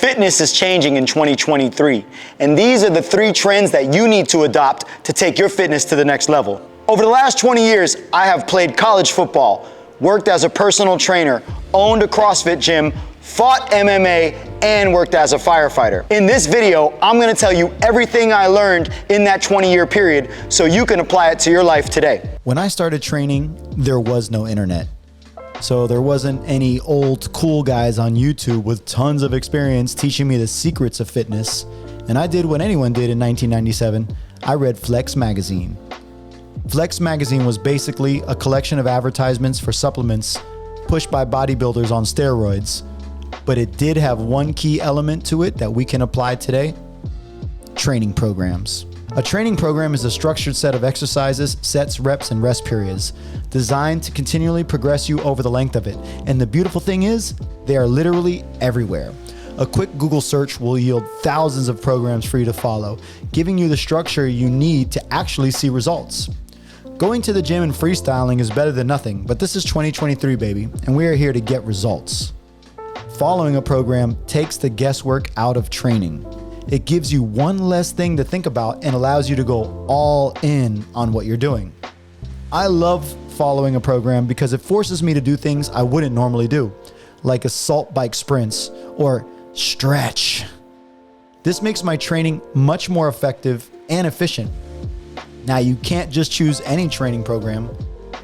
Fitness is changing in 2023, and these are the 3 trends that you need to adopt to take your fitness to the next level. Over the last 20 years, I have played college football, worked as a personal trainer, owned a CrossFit gym, fought MMA, and worked as a firefighter. In this video, I'm gonna tell you everything I learned in that 20-year period so you can apply it to your life today. When I started training, there was no internet. So there wasn't any old cool guys on YouTube with tons of experience teaching me the secrets of fitness. And I did what anyone did in 1997. I read Flex magazine. Flex magazine was basically a collection of advertisements for supplements pushed by bodybuilders on steroids. But it did have one key element to it that we can apply today: training programs. A training program is a structured set of exercises, sets, reps, and rest periods designed to continually progress you over the length of it. And the beautiful thing is, they are literally everywhere. A quick Google search will yield thousands of programs for you to follow, giving you the structure you need to actually see results. Going to the gym and freestyling is better than nothing, but this is 2023, baby, and we are here to get results. Following a program takes the guesswork out of training. It gives you one less thing to think about and allows you to go all in on what you're doing. I love following a program because it forces me to do things I wouldn't normally do, like assault bike sprints or stretch. This makes my training much more effective and efficient. Now, you can't just choose any training program.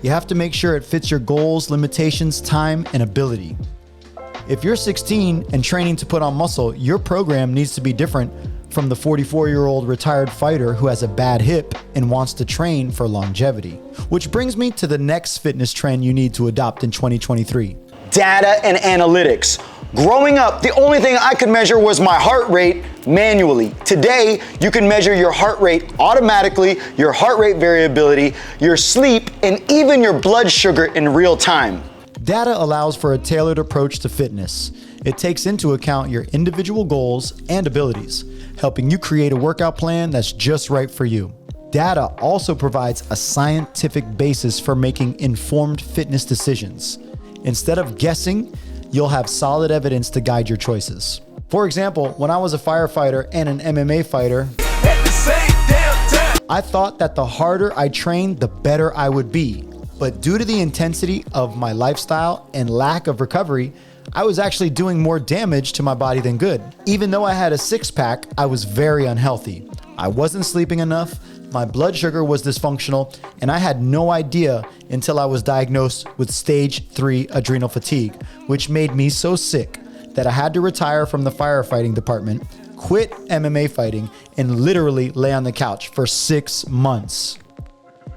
You have to make sure it fits your goals, limitations, time, and ability. If you're 16 and training to put on muscle, your program needs to be different from the 44-year-old retired fighter who has a bad hip and wants to train for longevity. Which brings me to the next fitness trend you need to adopt in 2023. Data and analytics. Growing up, the only thing I could measure was my heart rate manually. Today, you can measure your heart rate automatically, your heart rate variability, your sleep, and even your blood sugar in real time. Data allows for a tailored approach to fitness. It takes into account your individual goals and abilities, helping you create a workout plan that's just right for you. Data also provides a scientific basis for making informed fitness decisions. Instead of guessing, you'll have solid evidence to guide your choices. For example, when I was a firefighter and an MMA fighter, I thought that the harder I trained, the better I would be. But due to the intensity of my lifestyle and lack of recovery, I was actually doing more damage to my body than good. Even though I had a six-pack, I was very unhealthy. I wasn't sleeping enough, my blood sugar was dysfunctional, and I had no idea until I was diagnosed with stage 3 adrenal fatigue, which made me so sick that I had to retire from the firefighting department, quit MMA fighting, and literally lay on the couch for 6 months.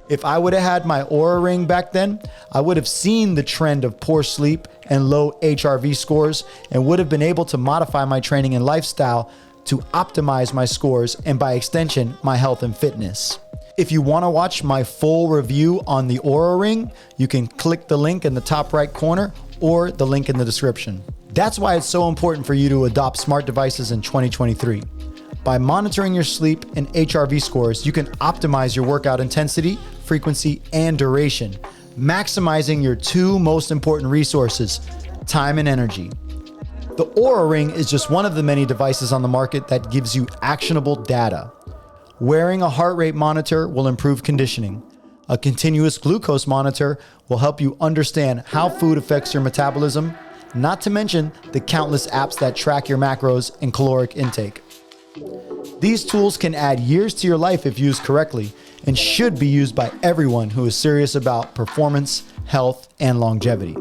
If I would have had my Oura ring back then, I would have seen the trend of poor sleep and low HRV scores and would have been able to modify my training and lifestyle to optimize my scores and by extension, my health and fitness. If you want to watch my full review on the Oura ring, you can click the link in the top right corner or the link in the description. That's why it's so important for you to adopt smart devices in 2023. By monitoring your sleep and HRV scores, you can optimize your workout intensity, frequency, and duration, maximizing your 2 most important resources, time and energy. The Oura Ring is just one of the many devices on the market that gives you actionable data. Wearing a heart rate monitor will improve conditioning. A continuous glucose monitor will help you understand how food affects your metabolism, not to mention the countless apps that track your macros and caloric intake. These tools can add years to your life if used correctly and should be used by everyone who is serious about performance, health, and longevity.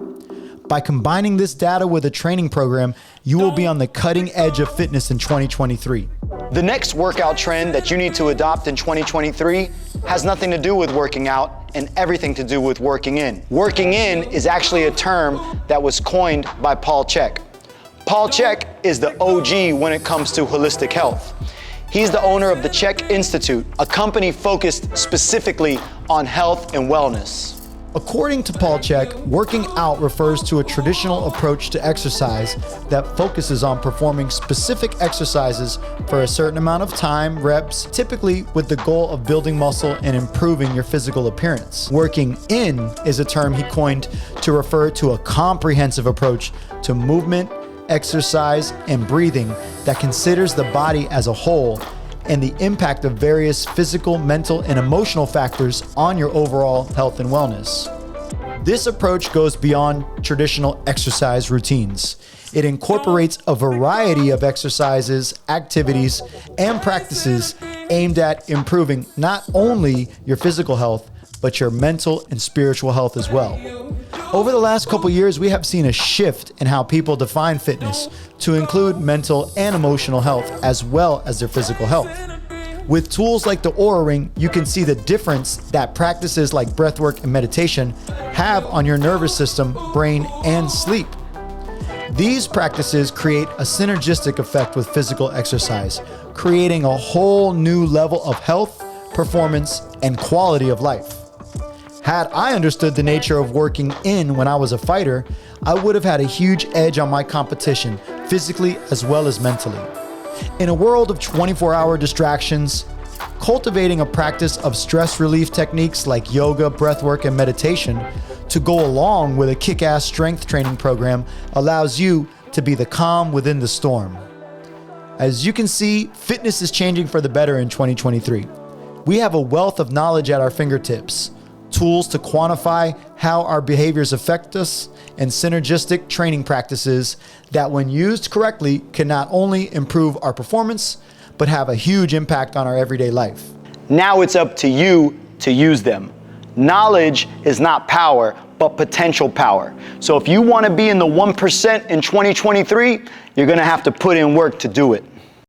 By combining this data with a training program, you will be on the cutting edge of fitness in 2023. The next workout trend that you need to adopt in 2023 has nothing to do with working out and everything to do with working in. Working in is actually a term that was coined by Paul Chek. Paul Chek is the OG when it comes to holistic health. He's the owner of the Chek Institute, a company focused specifically on health and wellness. According to Paul Chek, working out refers to a traditional approach to exercise that focuses on performing specific exercises for a certain amount of time, reps, typically with the goal of building muscle and improving your physical appearance. Working in is a term he coined to refer to a comprehensive approach to movement, exercise, and breathing that considers the body as a whole and the impact of various physical, mental, and emotional factors on your overall health and wellness. This approach goes beyond traditional exercise routines. It incorporates a variety of exercises, activities, and practices aimed at improving not only your physical health, but your mental and spiritual health as well. Over the last couple years, we have seen a shift in how people define fitness to include mental and emotional health as well as their physical health. With tools like the Oura Ring, you can see the difference that practices like breathwork and meditation have on your nervous system, brain, and sleep. These practices create a synergistic effect with physical exercise, creating a whole new level of health, performance, and quality of life. Had I understood the nature of working in when I was a fighter, I would have had a huge edge on my competition, physically as well as mentally. In a world of 24-hour distractions, cultivating a practice of stress relief techniques like yoga, breathwork, and meditation to go along with a kick-ass strength training program allows you to be the calm within the storm. As you can see, fitness is changing for the better in 2023. We have a wealth of knowledge at our fingertips, tools to quantify how our behaviors affect us, and synergistic training practices that, when used correctly, can not only improve our performance, but have a huge impact on our everyday life. Now it's up to you to use them. Knowledge is not power, but potential power. So if you want to be in the 1% in 2023, you're going to have to put in work to do it.